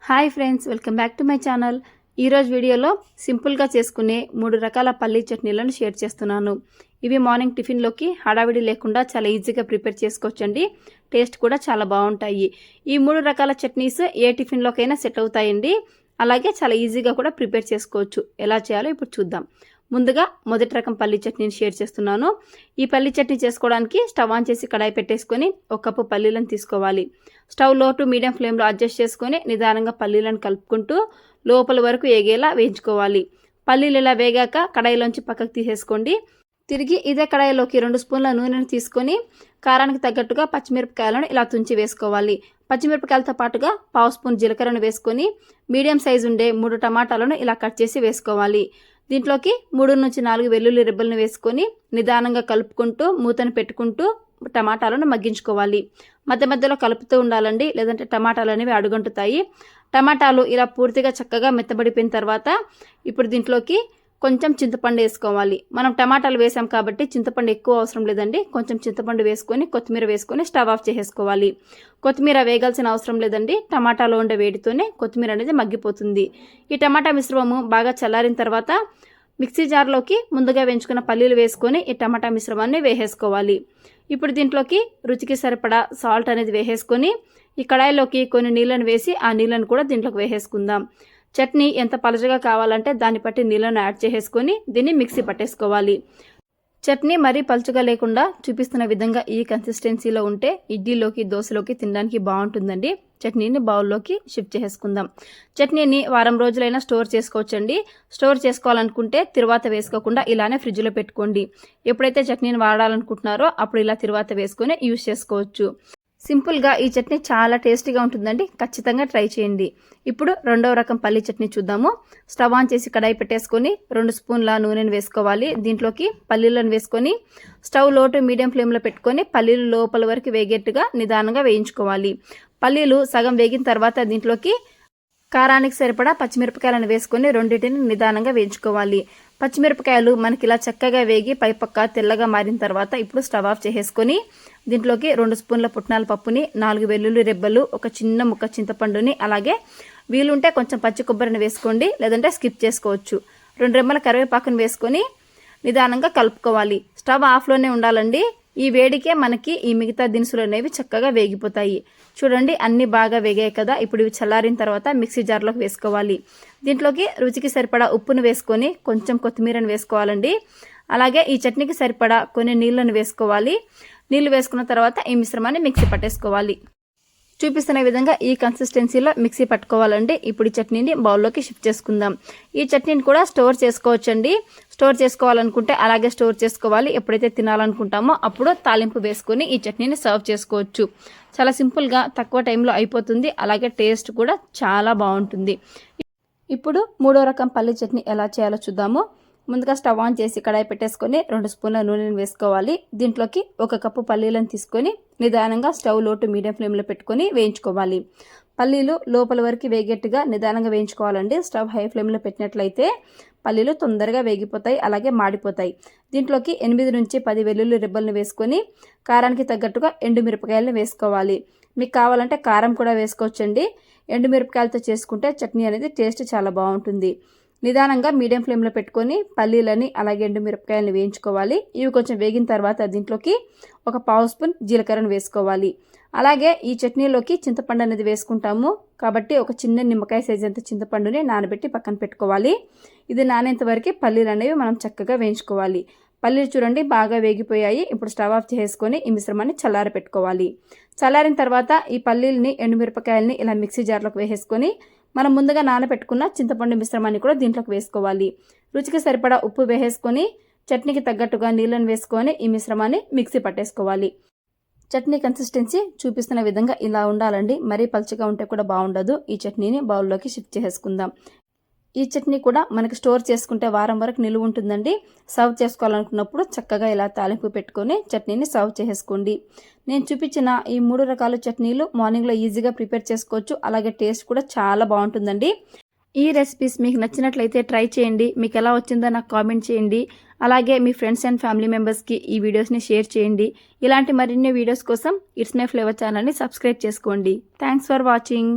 Hi friends, welcome back to my channel. ఈరోజు వీడియోలో సింపుల్గా చేసుకునే 3 రకాల పల్లీ చట్నీలను షేర్ చేస్తున్నాను. ఇవి మార్నింగ్ టిఫిన్లోకి హడావిడి లేకుండా చాలా ఈజీగా ప్రిపేర్ చేసుకోవచ్చండి. టేస్ట్ కూడా చాలా బాగుంటాయి. ఈ 3 రకాల చట్నీస్ ఏ టిఫిన్లోకైనా సెట్ అవుతాయండి. అలాగే చాలా ఈజీగా కూడా ప్రిపేర్ చేసుకోవచ్చు. ఎలా చేయాలో ఇప్పుడు చూద్దాం. ముందుగా మొదటి రకం పల్లీ చట్నీని షేర్ చేస్తున్నాను. ఈ పల్లీ చట్నీ చేసుకోవడానికి స్టవ్ ఆన్ చేసి కడాయి పెట్టేసుకొని 1 కప్పు పల్లీలను తీసుకోవాలి. స్టవ్ లో టు మీడియం ఫ్లేమ్లో అడ్జస్ట్ చేసుకొని నిదానంగా పల్లీలను కలుపుకుంటూ లోపల వరకు ఏగేలా వేయించుకోవాలి. పల్లీలు ఇలా వేగాక కడాయిలోంచి పక్కకు తీసేసుకోండి. తిరిగి ఇదే కడాయిలోకి 2 స్పూన్ల నూనెను తీసుకొని కారానికి తగ్గట్టుగా పచ్చిమిరపకాయలను ఇలా తుంచి వేసుకోవాలి. పచ్చిమిరపకాయలతో పాటుగా 1/2 స్పూన్ జీలకర్రను వేసుకొని మీడియం సైజు ఉండే 3 టమాటాలను ఇలా కట్ చేసి వేసుకోవాలి. దీంట్లోకి 3 నుంచి 4 వెల్లుల్లి రెబ్బలను వేసుకొని నిదానంగా కలుపుకుంటూ మూతను పెట్టుకుంటూ టమాటాలను మగ్గించుకోవాలి. మధ్య మధ్యలో కలుపుతూ ఉండాలండి, లేదంటే టమాటాలు అనేవి అడుగంటుతాయి. టమాటాలు ఇలా పూర్తిగా చక్కగా మెత్తబడిపోయిన తర్వాత ఇప్పుడు దీంట్లోకి కొంచెం చింతపండు వేసుకోవాలి. మనం టమాటాలు వేసాం కాబట్టి చింతపండు ఎక్కువ అవసరం లేదండి. కొంచెం చింతపండు వేసుకొని కొత్తిమీర వేసుకొని స్టవ్ ఆఫ్ చేసేసుకోవాలి. కొత్తిమీర వేగాల్సిన అవసరం లేదండి. టమాటాలో ఉండే వేడితోనే కొత్తిమీర అనేది మగ్గిపోతుంది. ఈ టమాటా మిశ్రమము బాగా చల్లారిన తర్వాత మిక్సీ జార్లోకి ముందుగా వేయించుకున్న పల్లీలు వేసుకొని ఈ టమాటా మిశ్రమాన్ని వేసేసుకోవాలి. ఇప్పుడు దీంట్లోకి రుచికి సరిపడా సాల్ట్ అనేది వేసేసుకొని ఈ కడాయిలోకి కొన్ని నీళ్ళను వేసి ఆ నీళ్ళను కూడా దీంట్లోకి వేసేసుకుందాం. చట్నీ ఎంత పలచగా కావాలంటే దాన్ని బట్టి నీళ్ళను యాడ్ చేసేసుకొని దీన్ని మిక్సీ పట్టేసుకోవాలి. చట్నీ మరీ పలుచగా లేకుండా చూపిస్తున్న విధంగా ఈ కన్సిస్టెన్సీలో ఉంటే ఇడ్లీలోకి దోశలోకి తినడానికి బాగుంటుందండి. చట్నీని బౌల్లోకి షిఫ్ట్ చేసుకుందాం. చట్నీని వారం రోజులైనా స్టోర్ చేసుకోవచ్చండి. స్టోర్ చేసుకోవాలనుకుంటే తిరువాత వేసుకోకుండా ఇలానే ఫ్రిడ్జ్లో పెట్టుకోండి. ఎప్పుడైతే చట్నీని వాడాలనుకుంటున్నారో అప్పుడు ఇలా తిరువాత వేసుకొని యూజ్ చేసుకోవచ్చు. సింపుల్గా ఈ చట్నీ చాలా టేస్టీగా ఉంటుందండి. ఖచ్చితంగా ట్రై చేయండి. ఇప్పుడు రెండవ రకం పల్లీ చట్నీ చూద్దాము. స్టవ్ ఆన్ చేసి కడాయి పెట్టేసుకొని 2 స్పూన్ల నూనెను వేసుకోవాలి. దీంట్లోకి పల్లీలను వేసుకొని స్టవ్ లో టు మీడియం ఫ్లేమ్లో పెట్టుకొని పల్లీలు లోపల వరకు వేగేట్టుగా నిదానంగా వేయించుకోవాలి. పల్లీలు సగం వేగిన తర్వాత దీంట్లోకి కారానికి సరిపడా పచ్చిమిరపకాయలను వేసుకొని రెండింటిని నిదానంగా వేయించుకోవాలి. పచ్చిమిరపకాయలు మనకి ఇలా చక్కగా వేగి పైపక్క తెల్లగా మారిన తర్వాత ఇప్పుడు స్టవ్ ఆఫ్ చేసేసుకొని దీంట్లోకి 2 స్పూన్ల పుట్నాల పప్పుని, 4 వెల్లుల్లి రెబ్బలు, ఒక చిన్న ముక్క చింతపండుని, అలాగే వీలుంటే కొంచెం పచ్చి కొబ్బరిని వేసుకోండి, లేదంటే స్కిప్ చేసుకోవచ్చు. 2 రెమ్మల కరివేపాకును వేసుకొని నిదానంగా కలుపుకోవాలి. స్టవ్ ఆఫ్లోనే ఉండాలండి. ఈ వేడికే మనకి ఈ మిగతా దినుసులు అనేవి చక్కగా వేగిపోతాయి. చూడండి, అన్ని బాగా వేగాయి కదా. ఇప్పుడు ఇవి చల్లారిన తర్వాత మిక్సీ జార్లోకి వేసుకోవాలి. దీంట్లోకి రుచికి సరిపడా ఉప్పును వేసుకొని కొంచెం కొత్తిమీరను వేసుకోవాలండి. అలాగే ఈ చట్నీకి సరిపడా కొన్ని నీళ్ళను వేసుకోవాలి. నీళ్లు వేసుకున్న తర్వాత ఈ మిశ్రమాన్ని మిక్సీ పట్టేసుకోవాలి. చూపిస్తున్న విధంగా ఈ కన్సిస్టెన్సీలో మిక్సీ పట్టుకోవాలండి. ఇప్పుడు ఈ చట్నీని బౌల్లోకి షిఫ్ట్ చేసుకుందాం. ఈ చట్నీని కూడా స్టోర్ చేసుకోవచ్చండి. స్టోర్ చేసుకోవాలనుకుంటే అలాగే స్టోర్ చేసుకోవాలి. ఎప్పుడైతే తినాలనుకుంటామో అప్పుడు తాలింపు వేసుకొని ఈ చట్నీని సర్వ్ చేసుకోవచ్చు. చాలా సింపుల్గా తక్కువ టైంలో అయిపోతుంది. అలాగే టేస్ట్ కూడా చాలా బాగుంటుంది. ఇప్పుడు మూడో రకం పల్లీ చట్నీ ఎలా చేయాలో చూద్దాము. ముందుగా స్టవ్ ఆన్ చేసి కడాయి పెట్టేసుకొని 2 స్పూన్ల నూనెను వేసుకోవాలి. దీంట్లోకి 1 కప్పు పల్లీలను తీసుకొని నిదానంగా స్టవ్ లో టు మీడియం ఫ్లేమ్లో పెట్టుకొని వేయించుకోవాలి. పల్లీలు లోపల వరకు వేగేట్టుగా నిదానంగా వేయించుకోవాలండి. స్టవ్ హై ఫ్లేమ్లో పెట్టినట్లయితే పల్లీలు తొందరగా వేగిపోతాయి, అలాగే మాడిపోతాయి. దీంట్లోకి 8 నుంచి 10 వెల్లుల్లి రెబ్బలను వేసుకొని కారానికి తగ్గట్టుగా ఎండుమిరపకాయలను వేసుకోవాలి. మీకు కావాలంటే కారం కూడా వేసుకోవచ్చండి. ఎండుమిరపకాయలతో చేసుకుంటే చట్నీ అనేది టేస్ట్ చాలా బాగుంటుంది. నిదానంగా మీడియం ఫ్లేమ్లో పెట్టుకొని పల్లీలని అలాగే ఎండుమిరపకాయలను వేయించుకోవాలి. ఇవి కొంచెం వేగిన తర్వాత దీంట్లోకి 1/2 స్పూన్ జీలకర్రను వేసుకోవాలి. అలాగే ఈ చట్నీలోకి చింతపండు అనేది వేసుకుంటాము కాబట్టి ఒక చిన్న నిమ్మకాయ సైజు అంత చింతపండుని నానబెట్టి పక్కన పెట్టుకోవాలి. ఇది నానేంత వరకు పల్లీలు అనేవి మనం చక్కగా వేయించుకోవాలి. పల్లీలు చూడండి బాగా వేగిపోయాయి. ఇప్పుడు స్టవ్ ఆఫ్ చేసుకొని ఈ మిశ్రమాన్ని చల్లారి పెట్టుకోవాలి. చల్లారిన తర్వాత ఈ పల్లీలని ఎండుమిరపకాయలని ఇలా మిక్సీ జార్లోకి వేసేసుకొని మనం ముందుగా నానబెట్టుకున్న చింతపండు మిశ్రమాన్ని కూడా దీంట్లోకి వేసుకోవాలి. రుచికి సరిపడా ఉప్పు వేసేసుకొని చట్నీకి తగ్గట్టుగా నీళ్ళను వేసుకొని ఈ మిశ్రమాన్ని మిక్సీ పట్టేసుకోవాలి. చట్నీ కన్సిస్టెన్సీ చూపిస్తున్న విధంగా ఇలా ఉండాలండి. మరీ పలుచగా ఉంటే కూడా బాగుండదు. ఈ చట్నీని బౌల్లోకి షిఫ్ట్ చేసుకుందాం. ఈ చట్నీ కూడా మనకి స్టోర్ చేసుకుంటే వారం వరకు నిలువ ఉంటుందండి. సర్వ్ చేసుకోవాలనుకున్నప్పుడు చక్కగా ఇలా తాలింపు పెట్టుకొని చట్నీని సర్వ్ చేసుకోండి. నేను చూపించిన ఈ 3 రకాల చట్నీలు మార్నింగ్లో ఈజీగా ప్రిపేర్ చేసుకోవచ్చు. అలాగే టేస్ట్ కూడా చాలా బాగుంటుందండి. ఈ రెసిపీస్ మీకు నచ్చినట్లయితే ట్రై చేయండి. మీకు ఎలా వచ్చిందో నాకు కామెంట్ చేయండి. అలాగే మీ ఫ్రెండ్స్ అండ్ ఫ్యామిలీ మెంబర్స్కి ఈ వీడియోస్ని షేర్ చేయండి. ఇలాంటి మరిన్ని వీడియోస్ కోసం ఇట్స్ మై ఫ్లేవర్ ఛానల్ని సబ్స్క్రైబ్ చేసుకోండి. Thanks for watching.